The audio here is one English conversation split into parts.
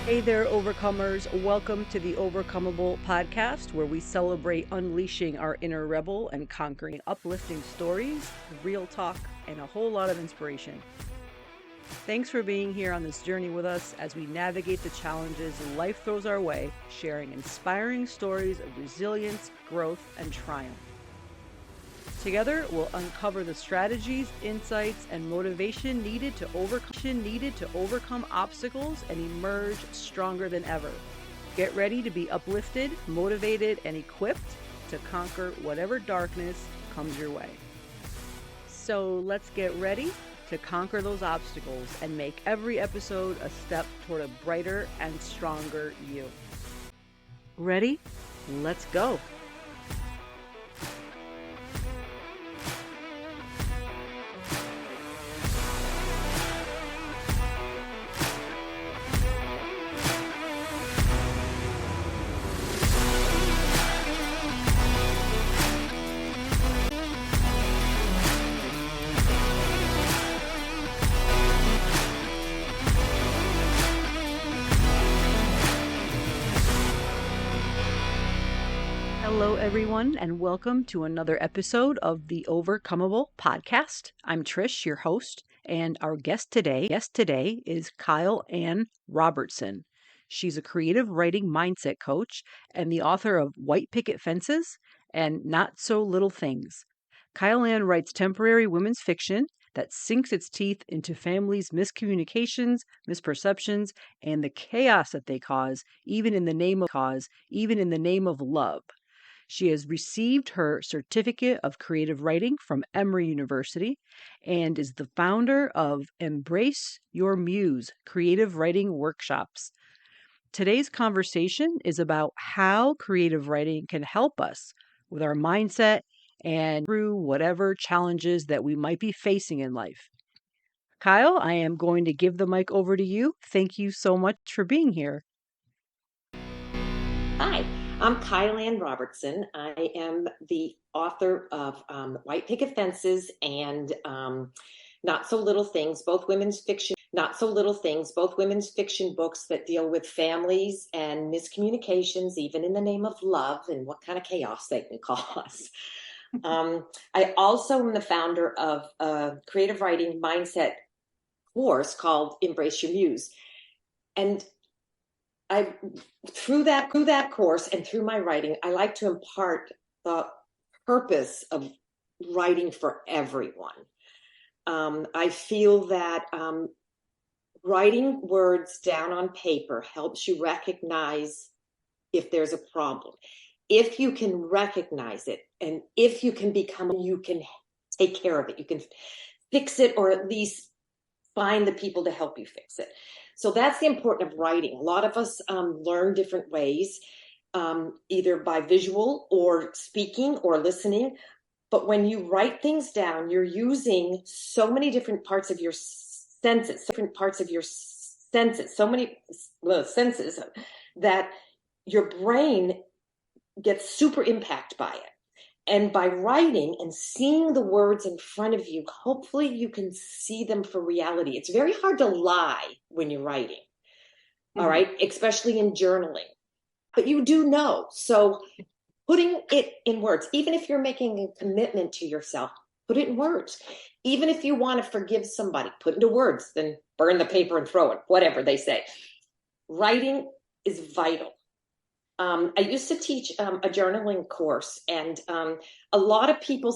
Hey there, overcomers. Welcome to the Overcomable podcast, where we celebrate unleashing our inner rebel and conquering uplifting stories, real talk, and a whole lot of inspiration. Thanks for being here on this journey with us as we navigate the challenges life throws our way, sharing inspiring stories of resilience, growth, and triumph. Together, we'll uncover the strategies, insights, and motivation needed to overcome obstacles and emerge stronger than ever. Get ready to be uplifted, motivated, and equipped to conquer whatever darkness comes your way. So let's get ready to conquer those obstacles and make every episode a step toward a brighter and stronger you. Ready? Let's go. Hello, everyone, and welcome to another episode of the Overcomable podcast. I'm Trish, your host, and our guest today is G.L.O.W. Robertson. She's a creative writing mindset coach and the author of White Picket Fences and Not So Little Things. G.L.O.W. writes temporary women's fiction that sinks its teeth into families' miscommunications, misperceptions, and the chaos that they cause, even in the name of love. She has received her certificate of creative writing from Emory University and is the founder of Embrace Your Muse creative writing workshops. Today's conversation is about how creative writing can help us with our mindset and through whatever challenges that we might be facing in life. Kyle, I am going to give the mic over to you. Thank you so much for being here. Hi, I'm G.L.O.W. Robertson. I am the author of White Picket Fences and Not So Little Things, both women's fiction books that deal with families and miscommunications, even in the name of love, and what kind of chaos they can cause. I also am the founder of a creative writing mindset course called Embrace Your Muse. And through that course and through my writing, I like to impart the purpose of writing for everyone. I feel that writing words down on paper helps you recognize if there's a problem. If you can recognize it, and if you can you can take care of it, you can fix it, or at least find the people to help you fix it. So that's the importance of writing. A lot of us learn different ways, either by visual or speaking or listening. But when you write things down, you're using so many different parts of your senses, so many senses that your brain gets super impacted by it. And by writing and seeing the words in front of you, hopefully you can see them for reality. It's very hard to lie when you're writing, all right, especially in journaling. But you do know. So putting it in words, even if you're making a commitment to yourself, put it in words. Even if you want to forgive somebody, put it into words, then burn the paper and throw it, whatever they say. Writing is vital. I used to teach a journaling course, and a lot of people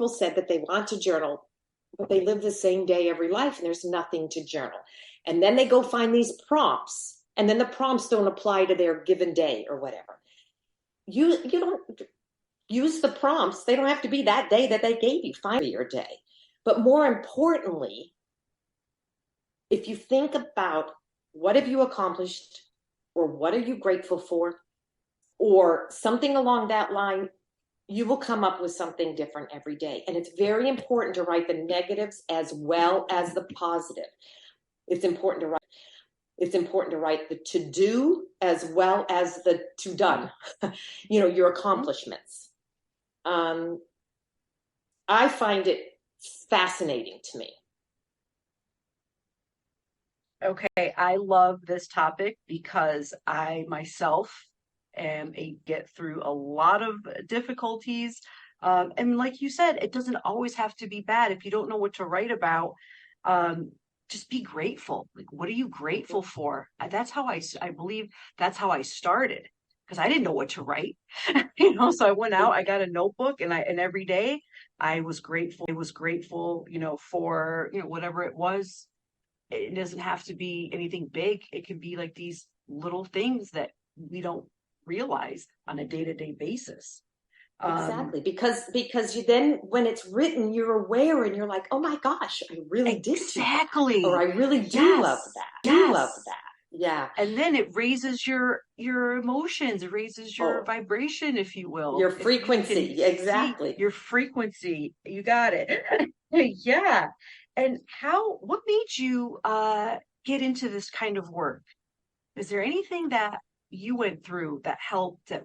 said that they want to journal, but they live the same day every life, and there's nothing to journal. And then they go find these prompts, and then the prompts don't apply to their given day or whatever. You don't use the prompts; they don't have to be that day that they gave you. Find your day, but more importantly, if you think about what have you accomplished, or what are you grateful for, or something along that line, you will come up with something different every day. And it's very important to write the negatives as well as the positive. It's important to write the to-do as well as the to-done, your accomplishments. I find it fascinating to me Okay, I love this topic because I myself am a get through a lot of difficulties. And like you said, it doesn't always have to be bad. If you don't know what to write about, um, just be grateful. Like, what are you grateful for? That's how I believe that's how I started because I didn't know what to write. So I went out, I got a notebook, and every day I was grateful, for, whatever it was. It doesn't have to be anything big. It can be like these little things that we don't realize on a day-to-day basis. Um, Exactly. Because you then when it's written, you're aware and you're like, oh my gosh, I really did feel that. Or exactly. I really do love Yes. that. Do love Yes. that. Yeah. And then it raises your emotions, it raises your Oh, vibration, if you will. your If you can frequency. see Exactly. your frequency, you got it. Yeah. And what made you get into this kind of work? Is there anything that you went through that that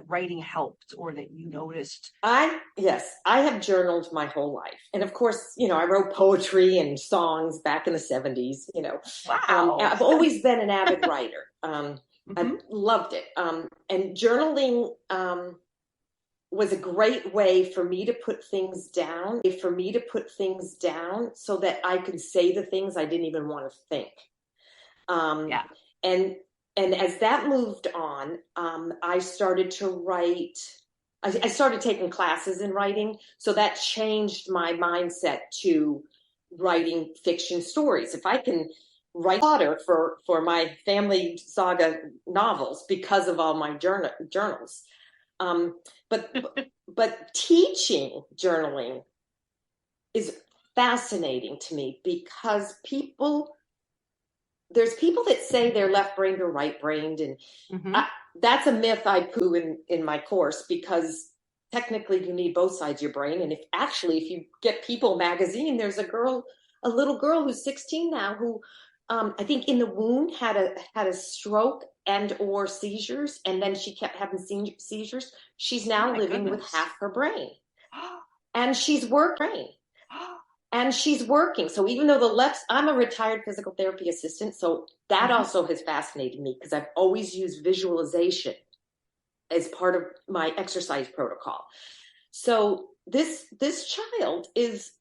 writing helped, or that you noticed? Yes, I have journaled my whole life. And of course, I wrote poetry and songs back in the 70s, Wow. I've always been an avid writer. I've Hmm. loved it. And journaling, was a great way for me to put things down so that I could say the things I didn't even want to think. Um, Yeah. and and as that moved on, I started to write. I started taking classes in writing, so that changed my mindset to writing fiction stories. If I can write fodder for my family saga novels because of all my journals, um, but but teaching journaling is fascinating to me because there's people that say they're left-brained or right-brained, and Hmm. I, that's a myth I poo in my course because technically you need both sides of your brain. And if you get People magazine, there's a little girl who's 16 now who I think in the womb had a stroke and or seizures, and then she kept having seizures. She's Oh now my living with goodness. half her brain, and she's working. So even though I'm a retired physical therapy assistant, so that Hmm. also has fascinated me because I've always used visualization as part of my exercise protocol. So this child is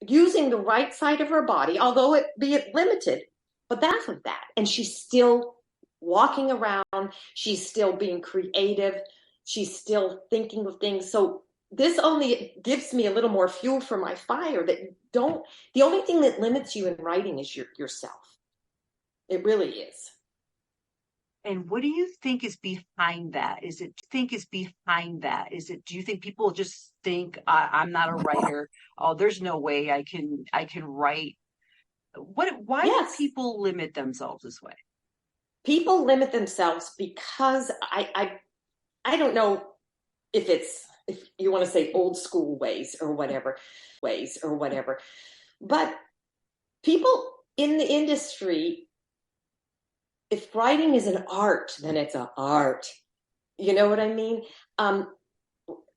using the right side of her body, although it be it limited, but that's of that. And she's still walking around, she's still being creative, she's still thinking of things. So this only gives me a little more fuel for my fire that don't the only thing that limits you in writing is yourself. It really is. And what do you think is behind that? Do you think people just think I'm not a writer? Oh, there's no way I can write. Why do Yes. people limit themselves this way? People limit themselves because I don't know if you want to say old school ways or whatever. But people in the industry, if writing is an art, then it's an art. You know what I mean? Um,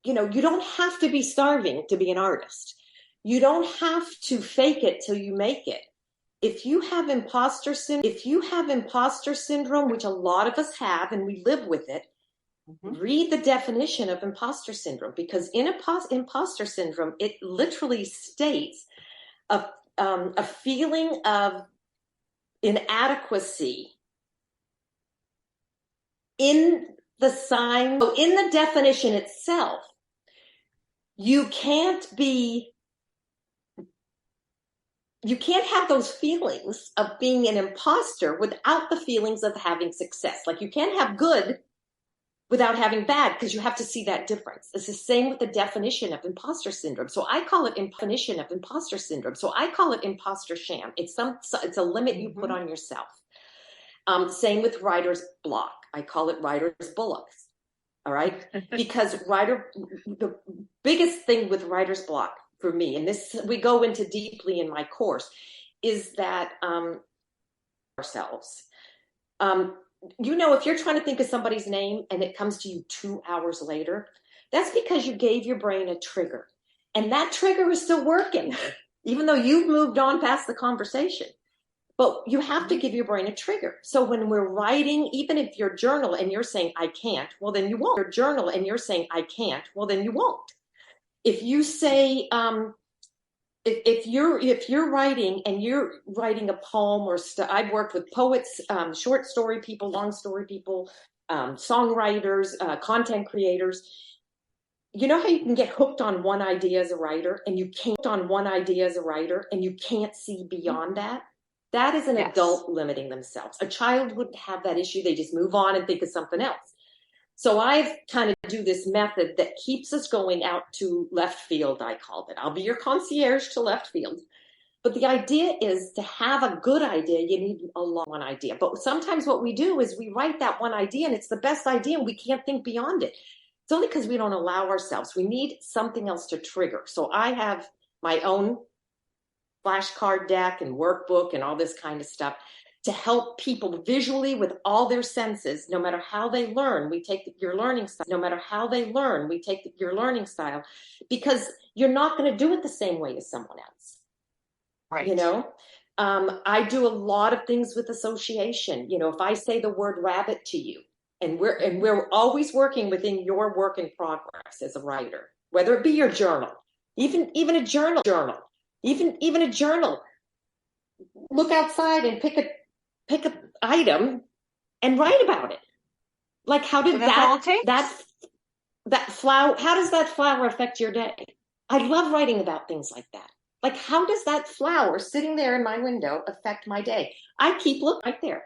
you don't have to be starving to be an artist. You don't have to fake it till you make it. If you have imposter syndrome, which a lot of us have, and we live with it, Hmm. read the definition of imposter syndrome, because in imposter syndrome, it literally states a feeling of inadequacy in in the definition itself. You can't be, you can't have those feelings of being an imposter without the feelings of having success. Like you can't have good without having bad, because you have to see that difference. It's the same with the definition of imposter syndrome. So I call it imposter sham. It's a limit you put Hmm. on yourself. Same with writer's block. I call it writer's bullocks. All right, because the biggest thing with writer's block for me, and this we go into deeply in my course, is that ourselves. Um, if you're trying to think of somebody's name and it comes to you 2 hours later, that's because you gave your brain a trigger. And that trigger is still working, even though you've moved on past the conversation. But you have to give your brain a trigger. So when we're writing, even if you're journal and you're saying, I can't, well, then you won't. Your journal and you're saying, I can't, well, then you won't. If you say, if you're writing and you're writing a poem or I've worked with poets, short story people, long story people, songwriters, content creators. You know how you can get hooked on one idea as a writer and you can't see beyond that? That is an adult limiting themselves. A child wouldn't have that issue. They just move on and think of something else. So I've kind of do this method that keeps us going out to left field, I called it. I'll be your concierge to left field. But the idea is to have a good idea, you need a long idea. But sometimes what we do is we write that one idea and it's the best idea and we can't think beyond it. It's only because we don't allow ourselves. We need something else to trigger. So I have my own flashcard deck and workbook and all this kind of stuff to help people visually with all their senses. No matter how they learn, we take your learning style. Because you're not going to do it the same way as someone else. Right. You know, I do a lot of things with association. You know, if I say the word rabbit to you, and we're always working within your work in progress as a writer, whether it be your journal, even a journal, even a journal. Look outside and pick a item and write about it. Like, how did that flower? How does that flower affect your day? I love writing about things like that. Like, how does that flower sitting there in my window affect my day? I keep looking right there.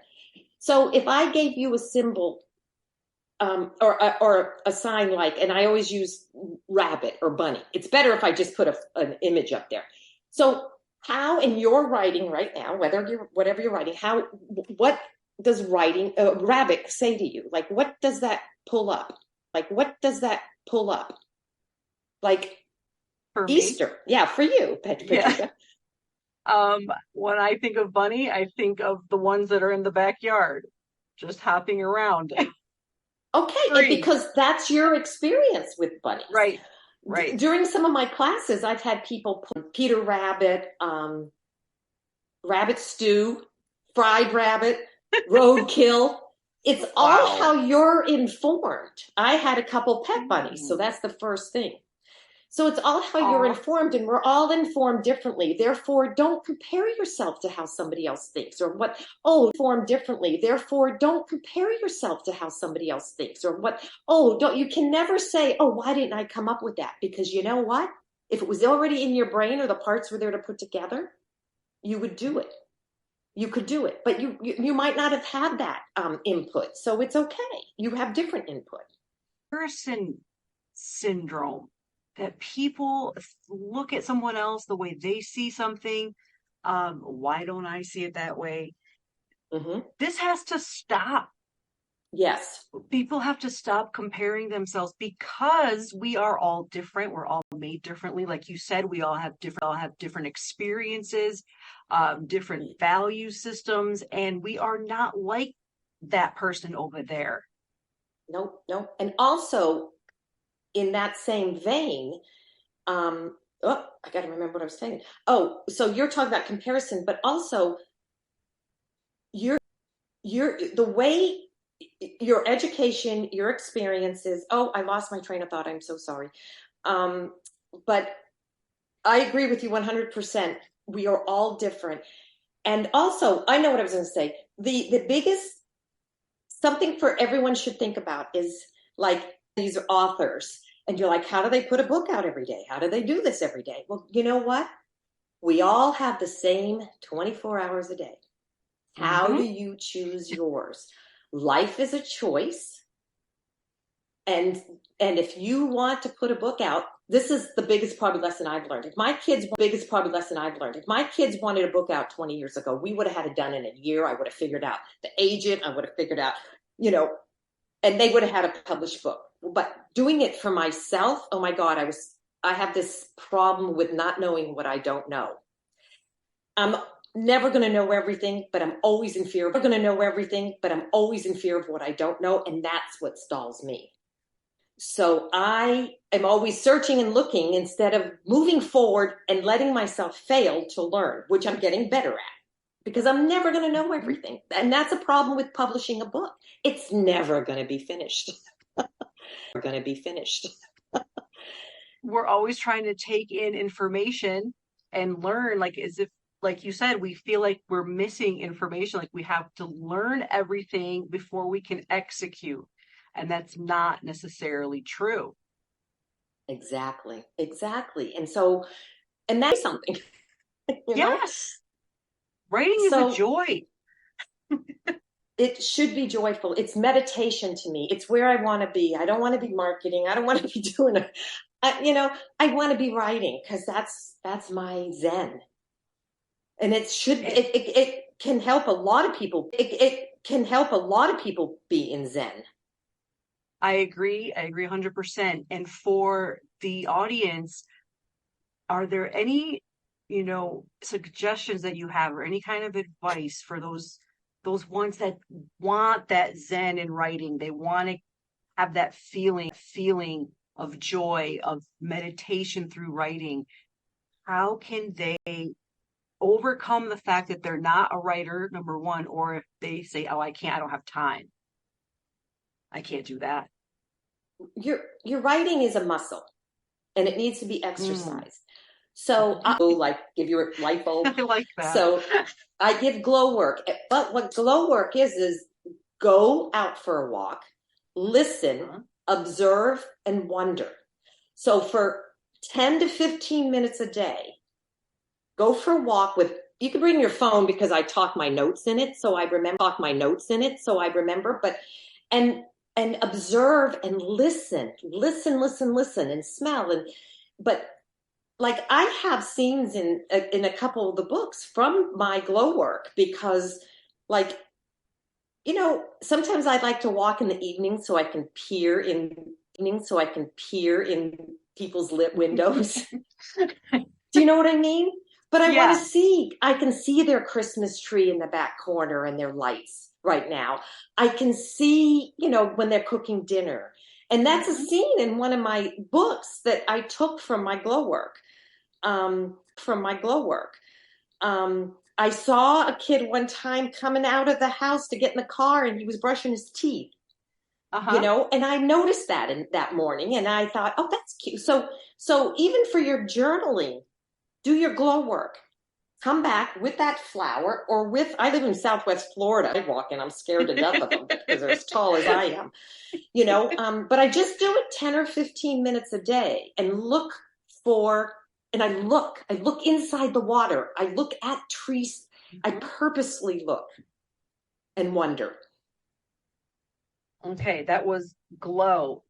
So if I gave you a symbol or a sign like, and I always use rabbit or bunny. It's better if I just put an image up there. So how in your writing right now, whatever you're writing, what does writing rabbit say to you? Like, what does that pull up? Like, for Easter. Me? Yeah, for you, Patricia. Yeah. When I think of bunny, I think of the ones that are in the backyard, just hopping around. Okay, because that's your experience with bunnies. Right. During some of my classes, I've had people put Peter Rabbit, rabbit stew, fried rabbit, roadkill. It's all how you're informed. I had a couple pet bunnies, so that's the first thing. So it's all how you're informed, and we're all informed differently. Therefore, don't compare yourself to how somebody else thinks, or informed differently. Therefore, don't compare yourself to how somebody else thinks, or you can never say, why didn't I come up with that? Because you know what? If it was already in your brain or the parts were there to put together, you would do it. You could do it, but you might not have had that input. So it's okay. You have different input. Person syndrome. That people look at someone else the way they see something. Why don't I see it that way? Mm-hmm. This has to stop. Yes. People have to stop comparing themselves because we are all different. We're all made differently. Like you said, we all have different experiences, different value systems, and we are not like that person over there. Nope. And also, in that same vein, I got to remember what I was saying. So you're talking about comparison, but also you're the way your education, your experiences. I lost my train of thought. I'm so sorry. But I agree with you 100%. We are all different. And also, I know what I was going to say. The biggest, something for everyone should think about is like these authors. And you're like, how do they put a book out every day? How do they do this every day? Well, you know what? We all have the same 24 hours a day. How do you choose yours? Life is a choice. And if you want to put a book out, this is the biggest probably lesson I've learned. If my kids wanted a book out 20 years ago, we would have had it done in a year. I would have figured out the agent. I would have figured out, and they would have had a published book. But doing it for myself, oh my God, I have this problem with not knowing what I don't know. I'm never going to know everything, but I'm always in fear of what I don't know. And that's what stalls me. So I am always searching and looking instead of moving forward and letting myself fail to learn, which I'm getting better at. because I'm never going to know everything. And that's a problem with publishing a book. It's never going to be finished. Going to be finished. We're always trying to take in information and learn, like as if, like you said, we feel like we're missing information, like we have to learn everything before we can execute. And that's not necessarily true. Exactly. Exactly. And so, and that's something, you know? Yes. Writing is a So joy. it should be joyful. It's meditation to me. It's where I want to be. I don't want to be marketing. I don't want to be doing it. I want to be writing because that's my zen. And it can help a lot of people. It can help a lot of people be in zen. I agree. I agree 100%. And for the audience, are there any, suggestions that you have or any kind of advice for those ones that want that zen in writing? They want to have that feeling of joy, of meditation through writing. How can they overcome the fact that they're not a writer, number one, or if they say, "Oh, I can't, I don't have time. I can't do that." Your writing is a muscle and it needs to be exercised. Mm. So I like give you a light bulb. I like that. So I give G.L.O.W work. But what G.L.O.W work is go out for a walk, listen, observe, and wonder. So for 10 to 15 minutes a day, go for a walk with, you can bring your phone because I talk my notes in it. So I remember, but, and observe and listen and smell. But like I have scenes in a couple of the books from my G.L.O.W work because like, sometimes I'd like to walk in the evening so I can peer in people's lit windows. Do you know what I mean? But I want to see, I can see their Christmas tree in the back corner and their lights right now. I can see, when they're cooking dinner. And that's a scene in one of my books that I took from my G.L.O.W work. I saw a kid one time coming out of the house to get in the car and he was brushing his teeth. And I noticed that in that morning and I thought, oh, that's cute. So even for your journaling, do your G.L.O.W work. Come back with that flower or I live in Southwest Florida. I walk in, I'm scared to death of them because they're as tall as I am, but I just do it 10 or 15 minutes a day and I look inside the water. I look at trees. I purposely look and wonder. Okay, that was G.L.O.W.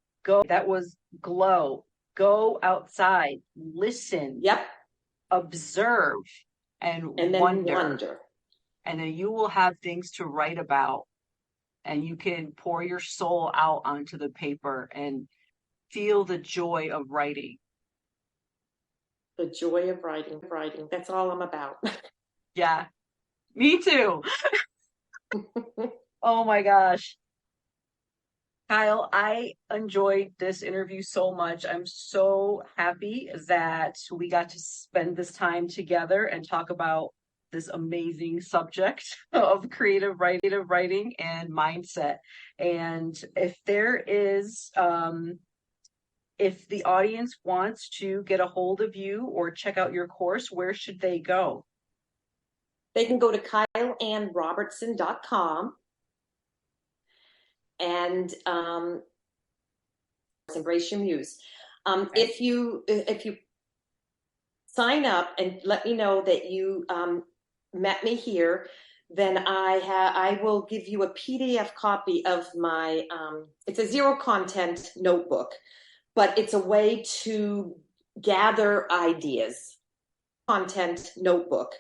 That was G.L.O.W. Go outside, listen. Yep. Observe and then wonder. And then you will have things to write about and you can pour your soul out onto the paper and feel the joy of writing. The joy of writing. That's all I'm about. Yeah, me too. Oh my gosh. Kyle, I enjoyed this interview so much. I'm so happy that we got to spend this time together and talk about this amazing subject of creative writing and mindset. And if there is, if the audience wants to get a hold of you or check out your course, where should they go? They can go to KyleAnnRobertson.com and embrace your muse. Okay. If you sign up and let me know that you met me here, then I will give you a PDF copy of my it's a zero content notebook, but it's a way to gather ideas. Content notebook,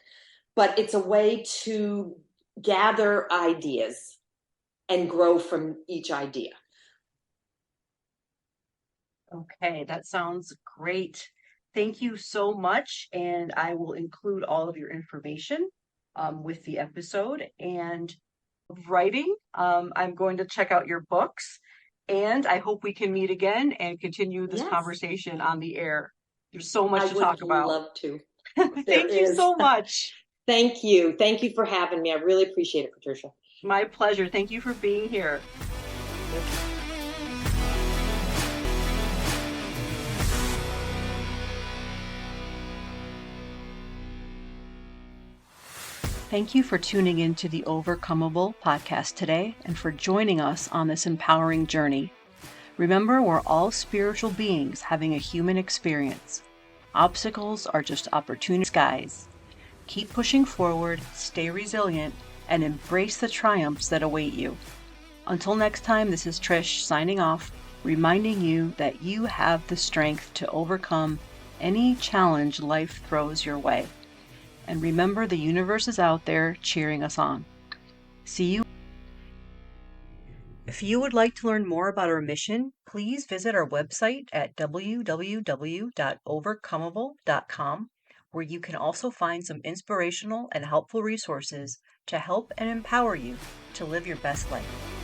but it's a way to gather ideas and grow from each idea. Okay, that sounds great. Thank you so much. And I will include all of your information with the episode and writing. I'm going to check out your books and I hope we can meet again and continue this conversation on the air. There's so much to talk about. I would love to. Thank you so much. Thank you. Thank you for having me. I really appreciate it, Patricia. My pleasure. Thank you for being here. Thank you for tuning in to the Overcomable podcast today and for joining us on this empowering journey. Remember, we're all spiritual beings having a human experience. Obstacles are just opportunity skies. Keep pushing forward, stay resilient, and embrace the triumphs that await you. Until next time, this is Trish signing off, reminding you that you have the strength to overcome any challenge life throws your way. And remember, the universe is out there cheering us on. See you. If you would like to learn more about our mission, please visit our website at www.overcomable.com, where you can also find some inspirational and helpful resources to help and empower you to live your best life.